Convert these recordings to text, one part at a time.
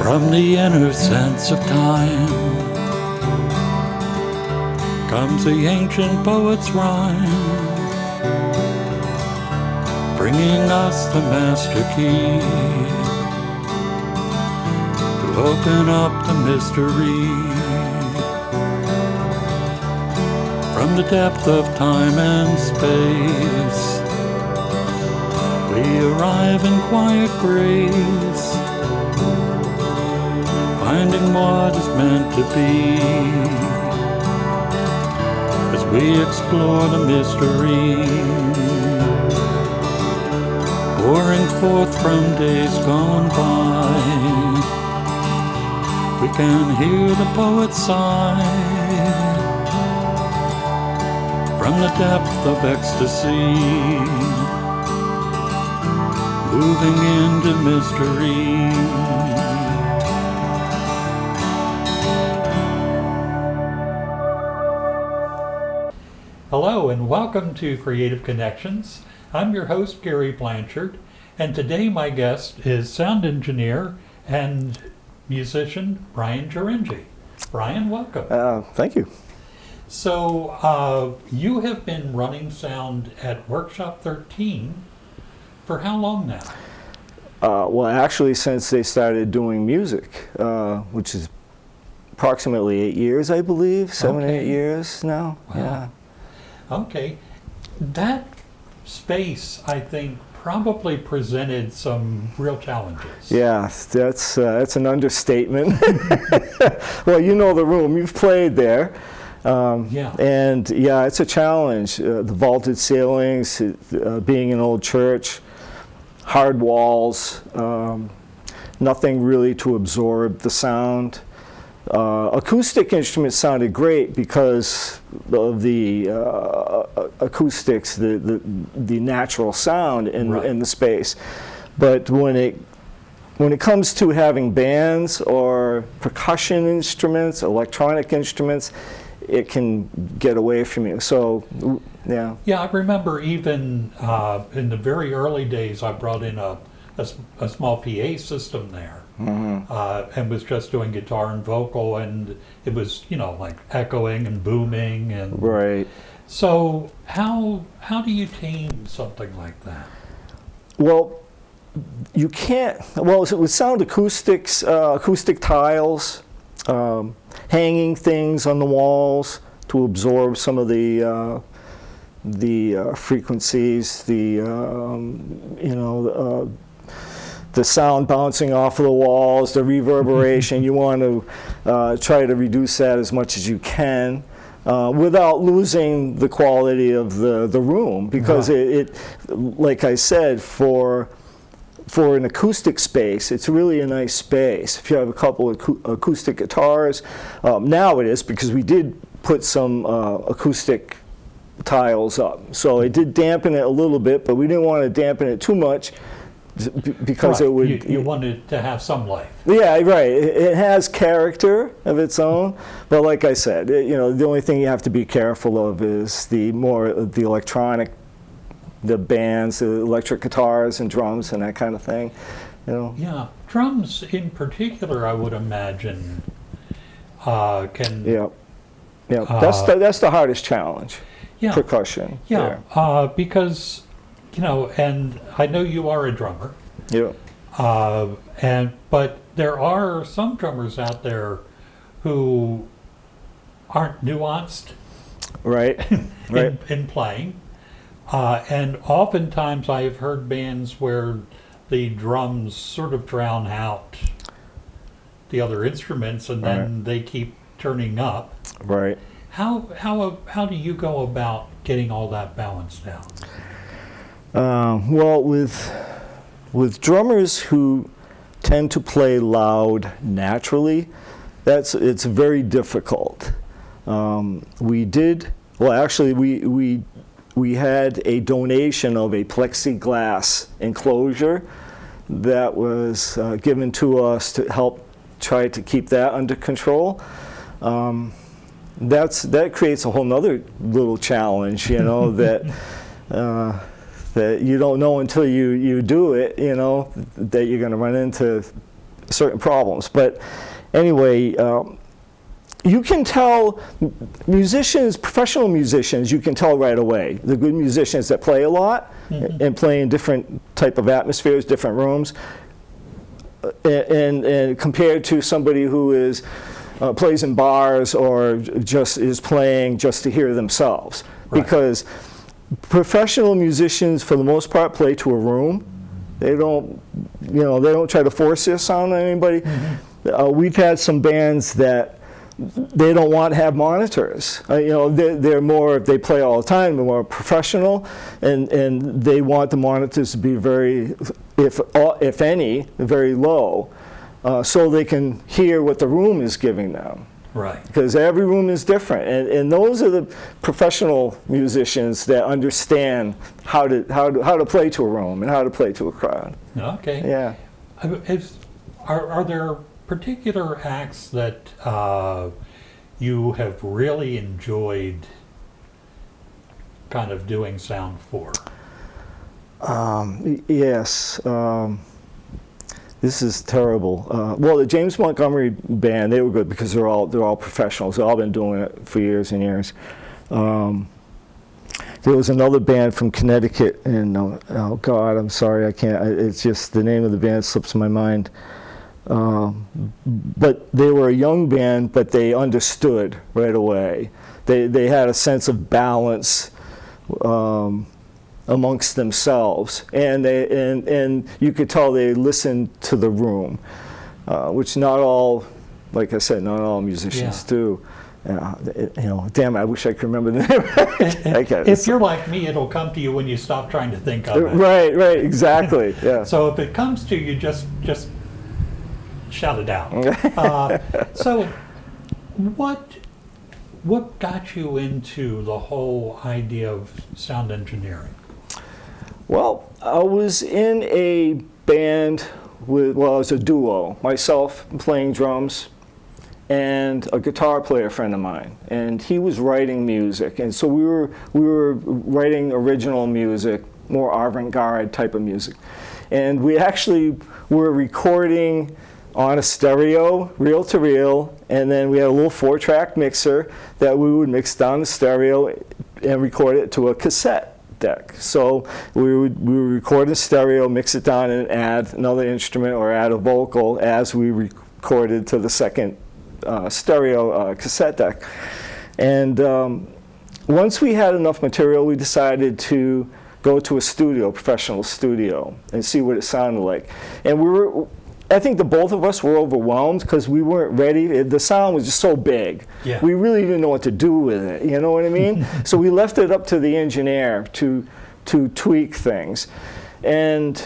From the inner sense of time comes the ancient poet's rhyme, bringing us the master key to open up the mystery. From the depth of time and space, we arrive in quiet grace, finding what is meant to be as we explore the mystery, pouring forth from days gone by. We can hear the poet sigh from the depth of ecstasy, moving into mystery. Hello and welcome to Creative Connections. I'm your host, Gary Blanchard, and today my guest is sound engineer and musician Brian Jyringi. Brian, welcome. Thank you. So you have been running sound at Workshop 13 for how long now? Well, actually, since they started doing music, which is approximately 8 years, I believe, 7 or 8 years now. Wow. Yeah. Okay. That space, I think, probably presented some real challenges. Yeah, that's an understatement. Well, you know the room. You've played there. Yeah. And yeah, it's a challenge. The vaulted ceilings, being an old church, hard walls, nothing really to absorb the sound. Acoustic instruments sounded great because of the acoustics, the natural sound in the space. But when it comes to having bands or percussion instruments, electronic instruments, it can get away from you. So, yeah. Yeah, I remember even in the very early days, I brought in a small PA system there. Mm-hmm. And was just doing guitar and vocal, and it was, like echoing and booming. And right. So how do you tame something like that? Well, you can't. Well, with sound acoustics, acoustic tiles, hanging things on the walls to absorb some of the frequencies, the sound bouncing off of the walls, the reverberation. You want to try to reduce that as much as you can without losing the quality of the room, because it, like I said, for an acoustic space, it's really a nice space. If you have a couple of acoustic guitars, now it is, because we did put some acoustic tiles up. So it did dampen it a little bit, but we didn't want to dampen it too much, because it would. You wanted to have some life. Yeah, right. It has character of its own, but like I said, the only thing you have to be careful of is the electronic, the bands, the electric guitars and drums and that kind of thing. Yeah, drums in particular, I would imagine, can. Yeah, that's the hardest challenge. Yeah. Percussion. Yeah, because. And I know you are a drummer. Yeah. But there are some drummers out there who aren't nuanced, right, in playing. And oftentimes I've heard bands where the drums sort of drown out the other instruments, and then they keep turning up. Right. How do you go about getting all that balanced out? Well, with drummers who tend to play loud naturally, it's very difficult. We had a donation of a plexiglass enclosure that was given to us to help try to keep that under control. That creates a whole nother little challenge, that. That you don't know until you do it, that you're going to run into certain problems. But anyway, you can tell musicians, professional musicians, you can tell right away. The good musicians that play a lot and play in different type of atmospheres, different rooms, and compared to somebody who is plays in bars or just is playing just to hear themselves. Right. Because professional musicians, for the most part, play to a room. They don't, they don't try to force their sound on anybody. We've had some bands that they don't want to have monitors. They're more, they play all the time, they're more professional, and they want the monitors to be very, if any, very low, so they can hear what the room is giving them. Right. Because every room is different, and those are the professional musicians that understand how to play to a room and how to play to a crowd. Okay. Yeah. Are there particular acts that you have really enjoyed kind of doing sound for? Yes. This is terrible. Well, the James Montgomery band, they were good because they're all professionals. They've all been doing it for years and years. There was another band from Connecticut, and oh God, I'm sorry, I can't. It's just the name of the band slips my mind. But they were a young band, but they understood right away. They had a sense of balance amongst themselves, and you could tell they listened to the room, which not all, like I said, not all musicians do. Damn, I wish I could remember the name. Okay. If you're like me, it'll come to you when you stop trying to think of it. Right, exactly. Yeah. So if it comes to you, just shout it out. So what got you into the whole idea of sound engineering? Well, I was in a band it was a duo, myself playing drums and a guitar player friend of mine, and he was writing music, and so we were writing original music, more avant-garde type of music, and we actually were recording on a stereo, reel to reel, and then we had a little 4-track mixer that we would mix down the stereo and record it to a cassette deck. So we would record in stereo, mix it down, and add another instrument or add a vocal as we recorded to the second stereo cassette deck. And once we had enough material, we decided to go to a studio, professional studio, and see what it sounded like. And I think the both of us were overwhelmed because we weren't ready. The sound was just so big. Yeah. We really didn't know what to do with it. You know what I mean? So we left it up to the engineer to tweak things. And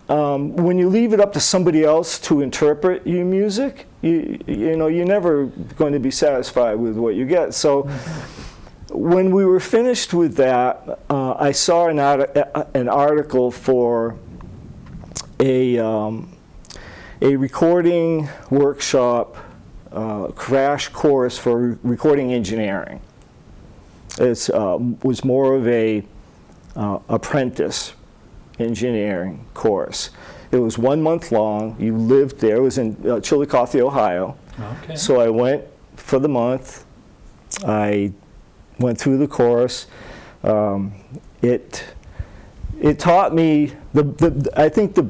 when you leave it up to somebody else to interpret your music, you're never going to be satisfied with what you get. So when we were finished with that, I saw an article for a recording workshop, crash course for recording engineering. It was more of a apprentice engineering course. It was 1 month long. You lived there. It was in Chillicothe, Ohio. Okay. So I went for the month. I went through the course. It taught me I think the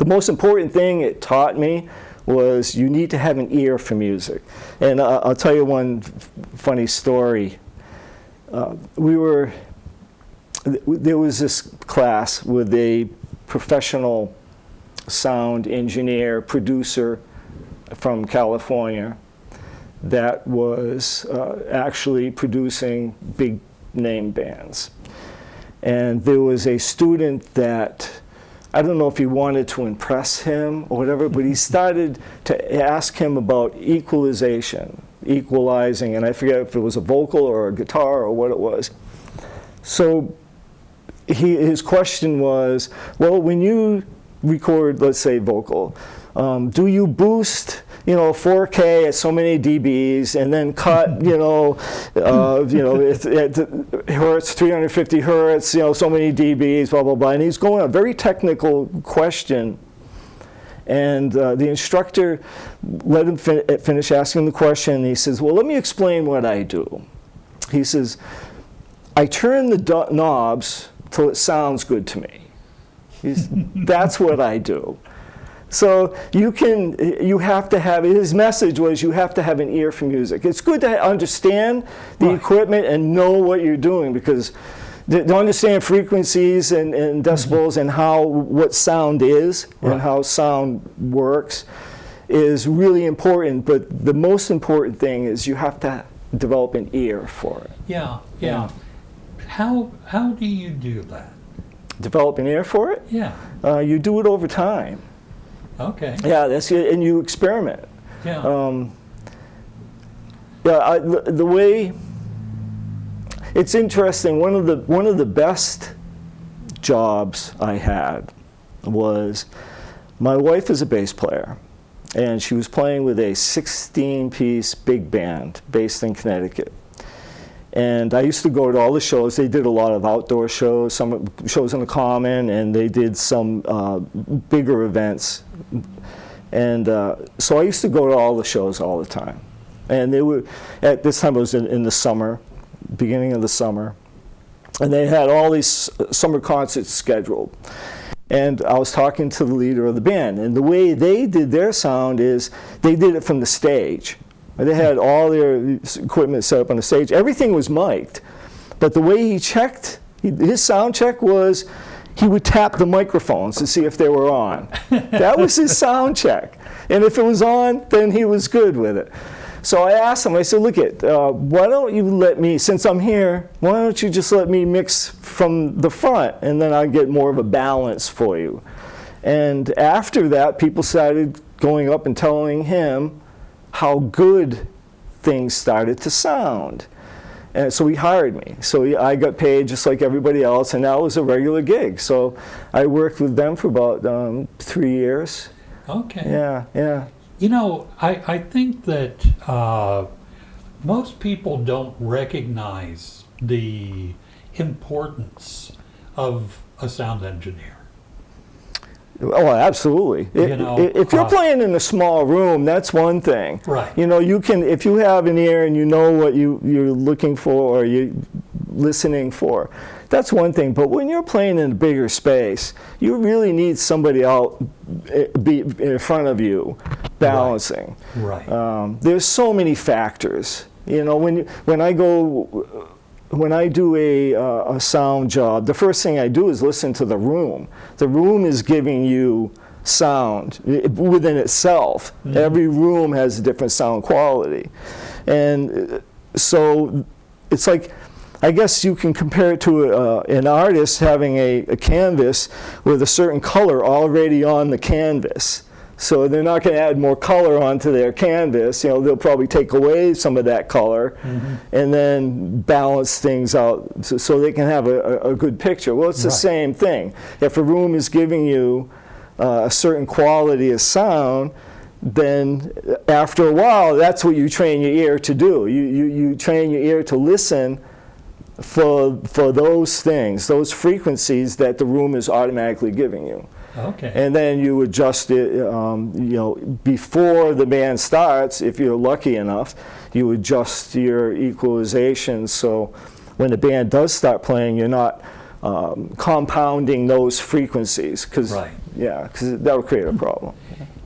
most important thing it taught me was you need to have an ear for music. And I'll tell you one funny story. There was this class with a professional sound engineer, producer from California that was actually producing big name bands. And there was a student that, I don't know if he wanted to impress him or whatever, but he started to ask him about equalizing, and I forget if it was a vocal or a guitar or what it was. So his question was, well, when you record, let's say, vocal, do you boost 4K at so many dBs and then cut, at hertz, 350 hertz, so many dBs, blah, blah, blah. And he's going a very technical question. And the instructor let him finish asking the question, and he says, well, let me explain what I do. He says, I turn the knobs till it sounds good to me. That's what I do. So you have to have, his message was you have to have an ear for music. It's good to understand the equipment and know what you're doing, because to understand frequencies and decibels and what sound is and how sound works is really important. But the most important thing is you have to develop an ear for it. Yeah. How do you do that? Develop an ear for it? Yeah. You do it over time. Okay. Yeah, that's it, and you experiment. Yeah. The way it's interesting. One of the best jobs I had was, my wife is a bass player, and she was playing with a 16-piece big band based in Connecticut. And I used to go to all the shows. They did a lot of outdoor shows, some shows on the Common, and they did some bigger events. And so I used to go to all the shows all the time. And they were, at this time it was in the summer, beginning of the summer. And they had all these summer concerts scheduled. And I was talking to the leader of the band. And the way they did their sound is they did it from the stage. They had all their equipment set up on the stage. Everything was mic'd. But the way he checked, his sound check was, he would tap the microphones to see if they were on. That was his sound check. And if it was on, then he was good with it. So I asked him, I said, look, why don't you let me, since I'm here, why don't you just let me mix from the front, and then I'll get more of a balance for you. And after that, people started going up and telling him how good things started to sound. And so he hired me. So I got paid just like everybody else, and that was a regular gig. So I worked with them for about 3 years. Okay. Yeah. You know, I think that most people don't recognize the importance of a sound engineer. Oh, absolutely. If you're playing in a small room, that's one thing. Right. You know, you can, if you have an ear and you know what you're looking for or you're listening for, that's one thing. But when you're playing in a bigger space, you really need somebody out be in front of you balancing. Right. There's so many factors. You know, when I do a sound job, the first thing I do is listen to the room. The room is giving you sound within itself. Mm-hmm. Every room has a different sound quality. And so it's like, I guess you can compare it to an artist having a canvas with a certain color already on the canvas. So they're not going to add more color onto their canvas. You know, they'll probably take away some of that color and then balance things out so they can have a good picture. Well, it's the same thing. If a room is giving you a certain quality of sound, then after a while, that's what you train your ear to do. You train your ear to listen for those things, those frequencies that the room is automatically giving you. Okay. And then you adjust it, before the band starts, if you're lucky enough, you adjust your equalization so when the band does start playing, you're not compounding those frequencies, because that would create a problem.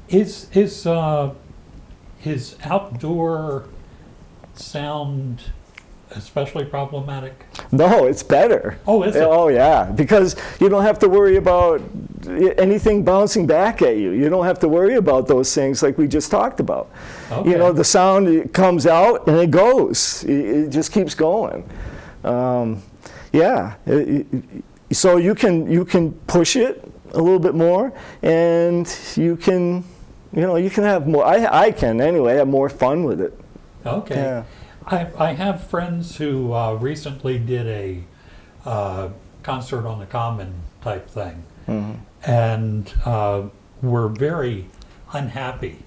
Is outdoor sound especially problematic? No, it's better. Oh, is it? Oh, yeah, because you don't have to worry about anything bouncing back at you. You don't have to worry about those things like we just talked about. Okay. You know, the sound, it comes out and it goes. It just keeps going. So you can push it a little bit more, and you can have more. I can anyway have more fun with it. Okay. Yeah. I have friends who recently did a concert on the Common type thing, and were very unhappy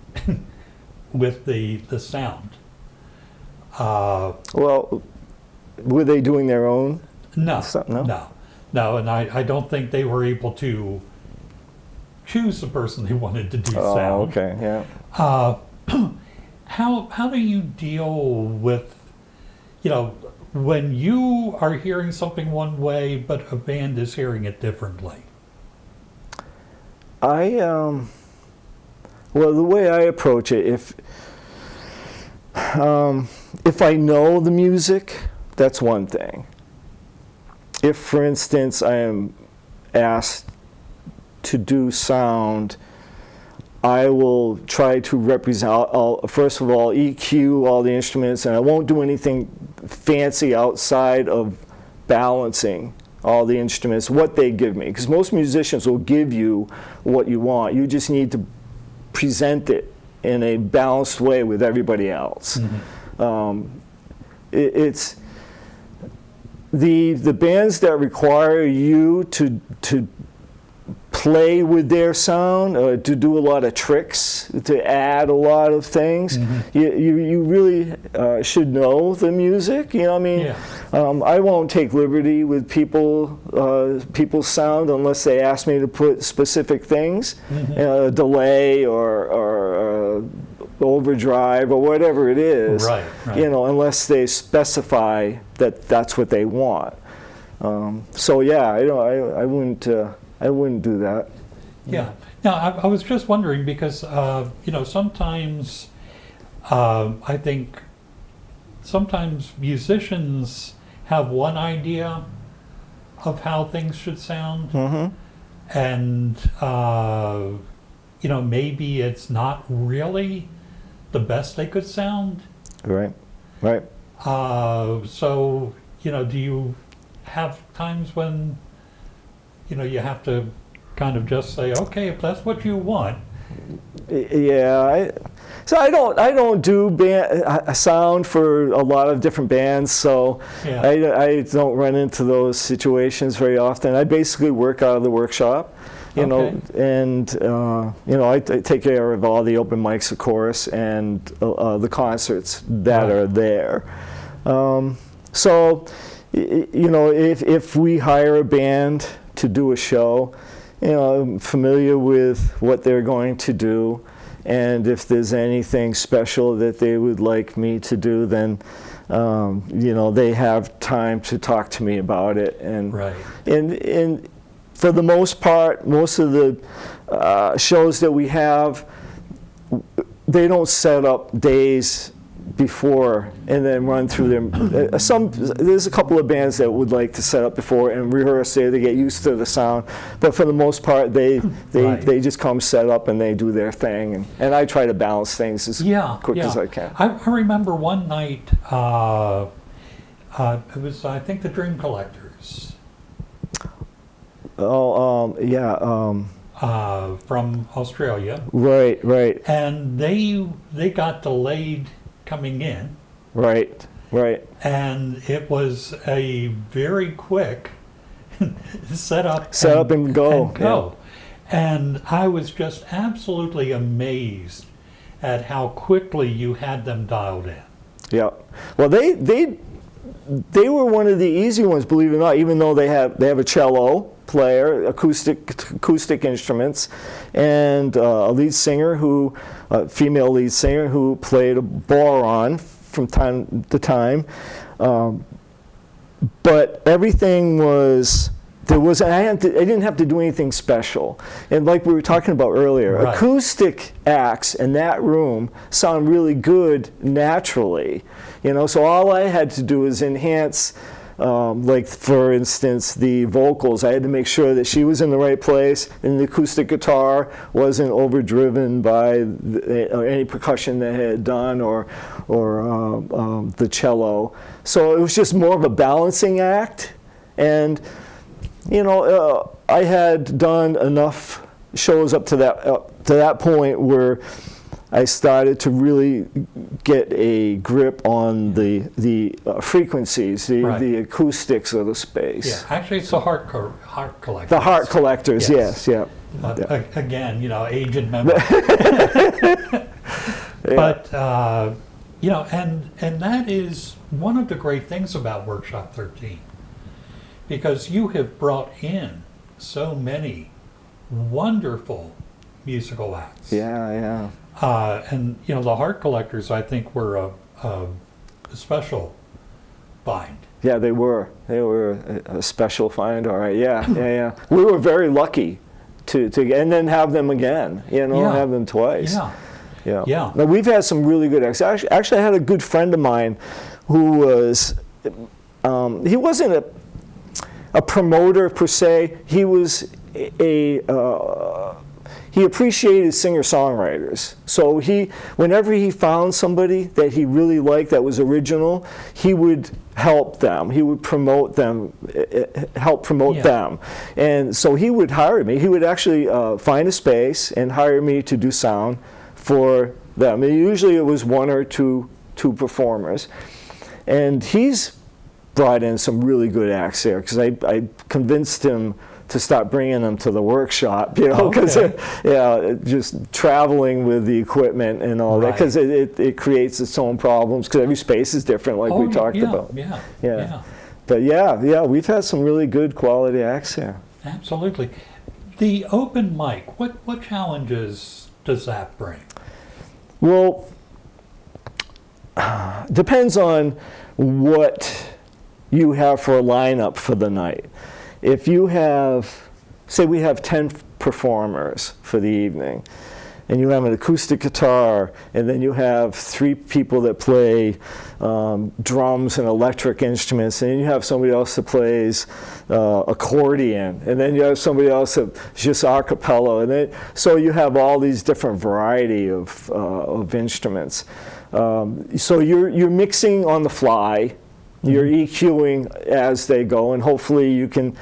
with the sound. Well, were they doing their own? No, and I don't think they were able to choose the person they wanted to do Oh, sound. okay, yeah. How do you deal with, when you are hearing something one way, but a band is hearing it differently? Well, the way I approach it, if I know the music, that's one thing. If, for instance, I am asked to do sound, I will try to represent, first of all, EQ all the instruments, and I won't do anything fancy outside of balancing all the instruments, what they give me. Because most musicians will give you what you want. You just need to present it in a balanced way with everybody else. It's the bands that require you to play with their sound, to do a lot of tricks, to add a lot of things. You really should know the music. I mean, Yeah. I won't take liberty with people's sound unless they ask me to put specific things, delay or overdrive or whatever it is. Right. Unless they specify that that's what they want. So yeah, I wouldn't do that. Yeah. Now, I was just wondering because, sometimes I think sometimes musicians have one idea of how things should sound, and, maybe it's not really the best they could sound. Right. So, do you have times when you have to kind of just say, okay, if that's what you want. Yeah, I don't do sound for a lot of different bands, so Yeah. I don't run into those situations very often. I basically work out of the workshop, Okay. and I take care of all the open mics, of course, and the concerts that are there. So, if we hire a band to do a show, I'm familiar with what they're going to do, and if there's anything special that they would like me to do, then they have time to talk to me about it. And Right. and for the most part, most of the shows that we have, they don't set up days before and then run through them. There's a couple of bands that would like to set up before and rehearse there to get used to the sound, but for the most part, they just come set up and they do their thing, and I try to balance things as quick as I can. I remember one night, it was, I think, the Dream Collectors. From Australia. Right. And they got delayed coming in. Right. And it was a very quick set up and go. Yeah. And I was just absolutely amazed at how quickly you had them dialed in. Yeah. Well, they were one of the easy ones, believe it or not, even though they have a cello player, acoustic instruments, and a female lead singer who played a bodhrán from time to time. But everything was, I didn't have to do anything special. And like we were talking about earlier, Right. Acoustic acts in that room sound really good naturally. So all I had to do is enhance, like for instance, the vocals. I had to make sure that she was in the right place, and the acoustic guitar wasn't overdriven by any percussion that I had done, or the cello. So it was just more of a balancing act. And I had done enough shows up to that point where I started to really get a grip on the frequencies, the acoustics of the space. Yeah, actually, it's the heart collectors. The heart collectors, yes, yeah. Again, aged memory. But and that is one of the great things about Workshop 13, because you have brought in so many wonderful musical acts. Yeah. And the Heart Collectors, I think, were a special find. Yeah, they were. They were a special find. All right. Yeah. We were very lucky to and then have them again. Have them twice. Yeah. Now we've had some really good acts. Actually, I had a good friend of mine who was. He wasn't a promoter per se. He was he appreciated singer-songwriters. So whenever he found somebody that he really liked that was original, he would help them. He would promote them, help promote them. And so he would hire me. He would actually find a space and hire me to do sound for them. And usually it was one or two performers. And he's brought in some really good acts there because I convinced him to stop bringing them to the workshop, because just traveling with the equipment and all that, because it creates its own problems because every space is different, like we talked about. Yeah. But we've had some really good quality acts here. Absolutely. The open mic, what challenges does that bring? Well, depends on what you have for a lineup for the night. If you have, say we have 10 performers for the evening, and you have an acoustic guitar, and then you have 3 people that play drums and electric instruments, and then you have somebody else that plays accordion, and then you have somebody else that just a cappella, and then so you have all these different variety of instruments. So you're mixing on the fly. You're EQing as they go, and hopefully you can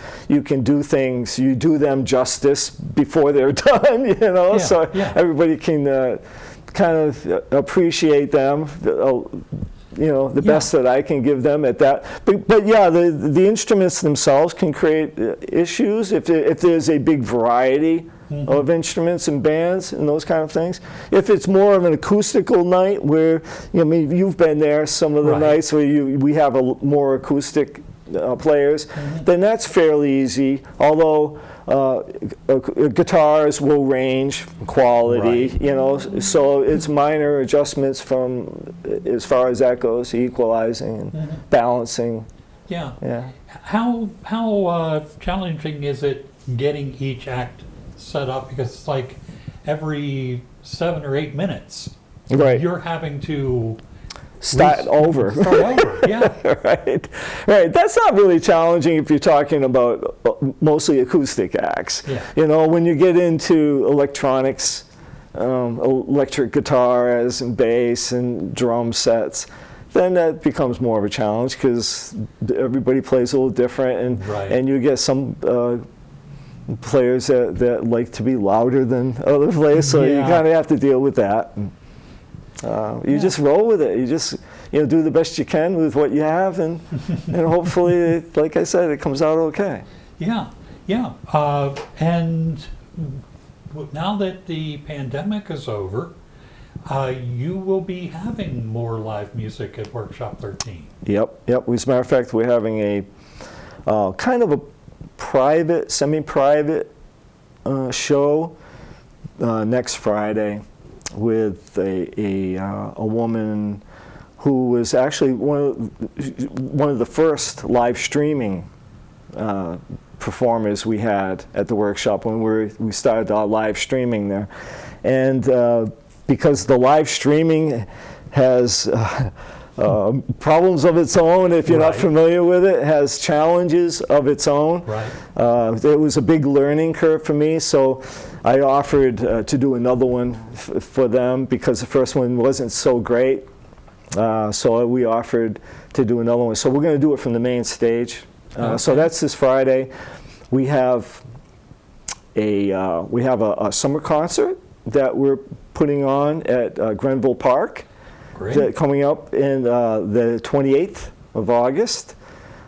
do things. You do them justice before they're done, so everybody can kind of appreciate them. The best that I can give them at that. But the instruments themselves can create issues if there's a big variety of instruments and bands and those kind of things. If it's more of an acoustical night where, you've been there some of the nights where we have more acoustic players, then that's fairly easy, although guitars will range quality, so it's minor adjustments from as far as that goes, equalizing and balancing. Yeah. How challenging is it getting each act set up, because it's like every 7 or 8 minutes you're having to start over. Right. That's not really challenging if you're talking about mostly acoustic acts. When you get into electronics, electric guitars and bass and drum sets, then that becomes more of a challenge because everybody plays a little different, and you get some players that like to be louder than other players, so you kind of have to deal with that. You just roll with it. You just do the best you can with what you have, and hopefully, like I said, it comes out okay. And now that the pandemic is over, you will be having more live music at Workshop 13. Yep. As a matter of fact, we're having a kind of a private, semi-private show next Friday with a woman who was actually one of the first live streaming performers we had at the workshop when we started our live streaming there. And because the live streaming has problems of its own, if you're not familiar with it, has challenges of its own. It was a big learning curve for me, so I offered to do another one for them because the first one wasn't so great. So we offered to do another one. So we're going to do it from the main stage. So that's this Friday. We have a summer concert that we're putting on at Grenville Park. Coming up in the 28th of August.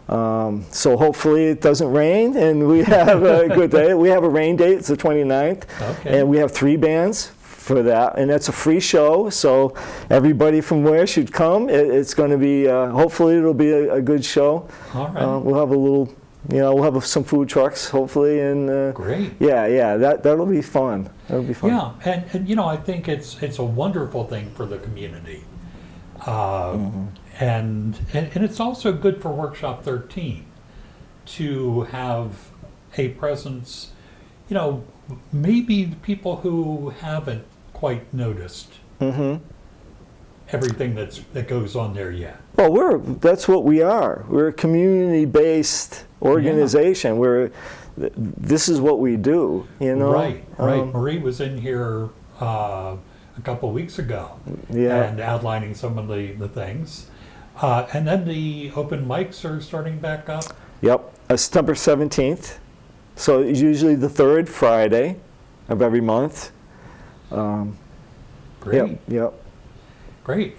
So hopefully it doesn't rain and we have a good day. We have a rain date, it's the 29th. And we have 3 bands for that. And that's a free show, so everybody from where should come. It's going to be, hopefully it'll be a good show. We'll have a little we'll have some food trucks hopefully, and Great. yeah, that'll be fun. That'll be fun. Yeah, and I think it's a wonderful thing for the community, and it's also good for Workshop 13 to have a presence. Maybe people who haven't quite noticed everything that goes on there yet. Well, that's what we are. We're a community-based organization. This is what we do, Right. Marie was in here a couple of weeks ago, and outlining some of the things. And then the open mics are starting back up. Yep, September 17th. So it's usually the third Friday of every month. Great. Yep. Great.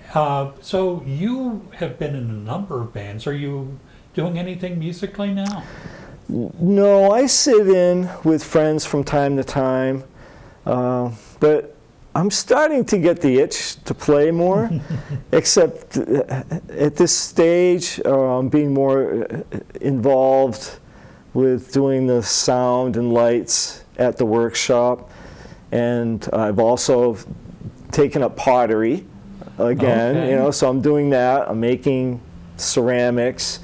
So you have been in a number of bands. Are you doing anything musically now? No, I sit in with friends from time to time, but I'm starting to get the itch to play more, except at this stage, I'm being more involved with doing the sound and lights at the workshop, and I've also taken up pottery again. Okay. So I'm doing that. I'm making ceramics.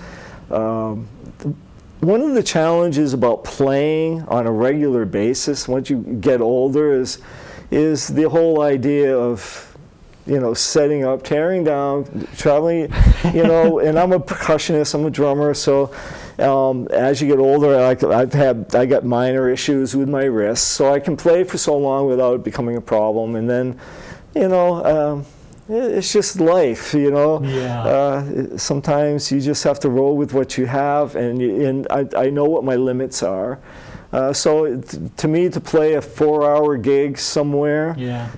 One of the challenges about playing on a regular basis once you get older is the whole idea of setting up, tearing down, traveling, and I'm a percussionist, I'm a drummer, so as you get older, I got minor issues with my wrists, so I can play for so long without it becoming a problem, and then, it's just life, Yeah. Sometimes you just have to roll with what you have, and I know what my limits are. So to me, to play a 4-hour gig somewhere,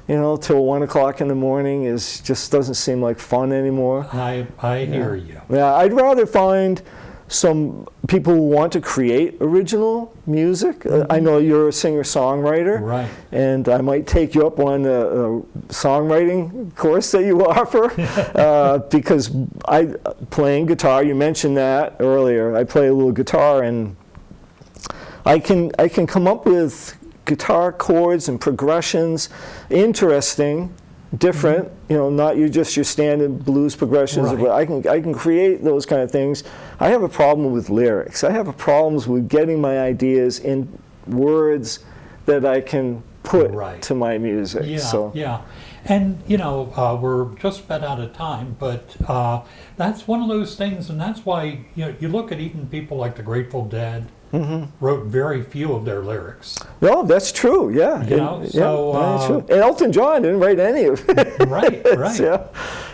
till 1 o'clock in the morning just doesn't seem like fun anymore. I hear you. Yeah, I'd rather find some people who want to create original music. I know you're a singer-songwriter, Right. and I might take you up on a songwriting course that you offer, because playing guitar, you mentioned that earlier, I play a little guitar, and I can come up with guitar chords and progressions, interesting, different, not your standard blues progressions, Right. but I can create those kind of things. I have a problem with lyrics. I have a problems with getting my ideas in words that I can put to my music. Yeah. And, we're just about out of time, but that's one of those things, and that's why, you look at even people like the Grateful Dead, wrote very few of their lyrics. No, that's true, yeah. That's true. And Elton John didn't write any of it. Right.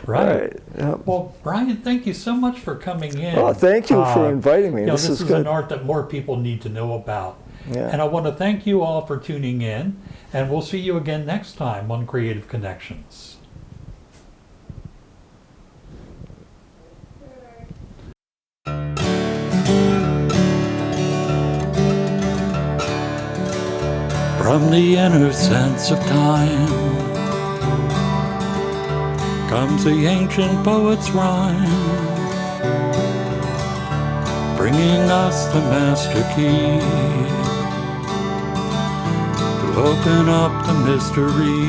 Right. Yeah. Well, Brian, thank you so much for coming in. Oh, thank you for inviting me. This is is good. an art that more people need to know about. Yeah. And I want to thank you all for tuning in, and we'll see you again next time on Creative Connections. From the inner sense of time comes the ancient poet's rhyme, bringing us the master key to open up the mystery.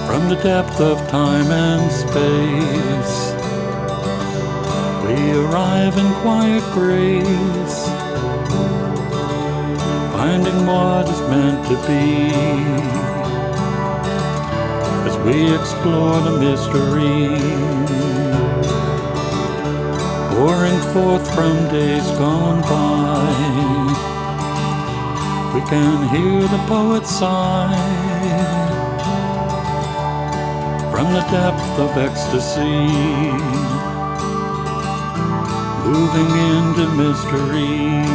From the depth of time and space, we arrive in quiet grace, finding what is meant to be as we explore the mystery, pouring forth from days gone by. We can hear the poet sigh from the depth of ecstasy, moving into mystery.